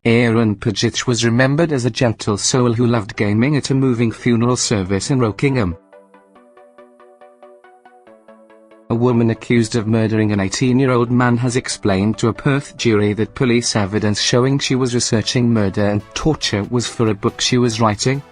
Aaron Pagich was remembered as a gentle soul who loved gaming at a moving funeral service in Rockingham. A woman accused of murdering an 18-year-old man has explained to a Perth jury that police evidence showing she was researching murder and torture was for a book she was writing.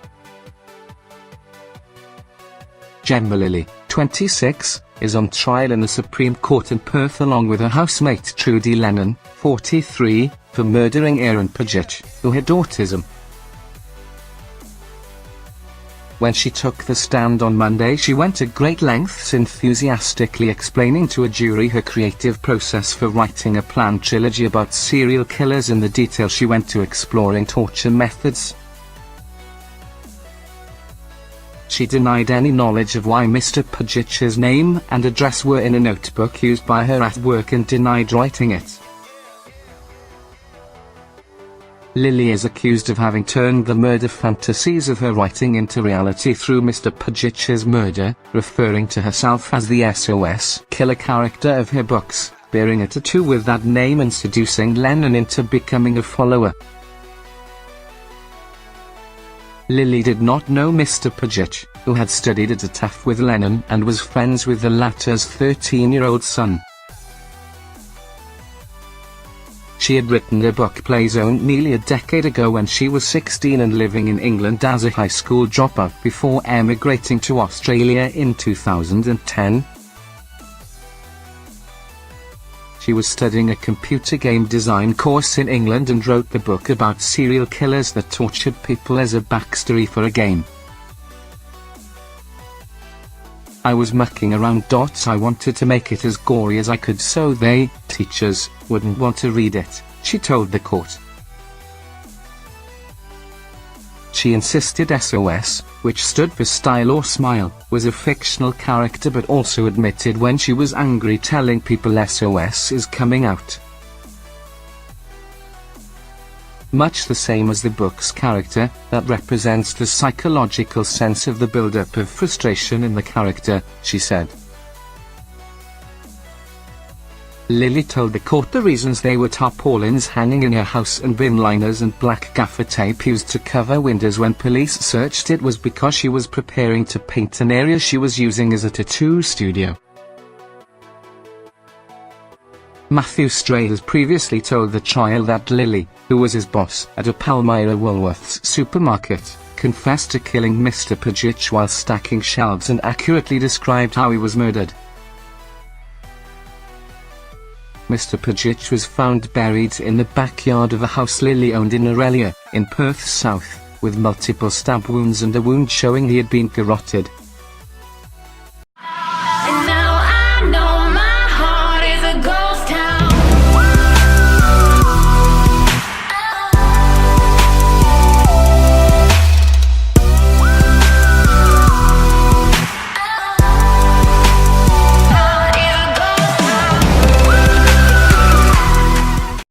Jemma Lilley, 26, is on trial in the Supreme Court in Perth along with her housemate Trudy Lennon, 43, for murdering Aaron Pagich, who had autism. When she took the stand on Monday, she went to great lengths enthusiastically explaining to a jury her creative process for writing a planned trilogy about serial killers and the detail she went to exploring torture methods. She denied any knowledge of why Mr. Pagich's name and address were in a notebook used by her at work and denied writing it. Lilley is accused of having turned the murder fantasies of her writing into reality through Mr. Pagich's murder, referring to herself as the SOS killer character of her books, bearing a tattoo with that name and seducing Lennon into becoming a follower. Lilley did not know Mr. Pagich, who had studied at a TAFE with Lennon and was friends with the latter's 13-year-old son. She had written a book Play Zone nearly a decade ago when she was 16 and living in England as a high school dropout before emigrating to Australia in 2010. She was studying a computer game design course in England and wrote the book about serial killers that tortured people as a backstory for a game. I was mucking around. I wanted to make it as gory as I could so they, teachers, wouldn't want to read it, she told the court. She insisted SOS, which stood for Style or Smile, was a fictional character but also admitted when she was angry telling people SOS is coming out. Much the same as the book's character, that represents the psychological sense of the build-up of frustration in the character, she said. Lilley told the court the reasons they were tarpaulins hanging in her house and bin liners and black gaffer tape used to cover windows when police searched it was because she was preparing to paint an area she was using as a tattoo studio. Matthew Strales previously told the trial that Lilley, who was his boss at a Palmyra Woolworths supermarket, confessed to killing Mr. Pagich while stacking shelves and accurately described how he was murdered. Mr. Pagich was found buried in the backyard of a house Lilley owned in Aurelia, in Perth South, with multiple stab wounds and a wound showing he had been garroted.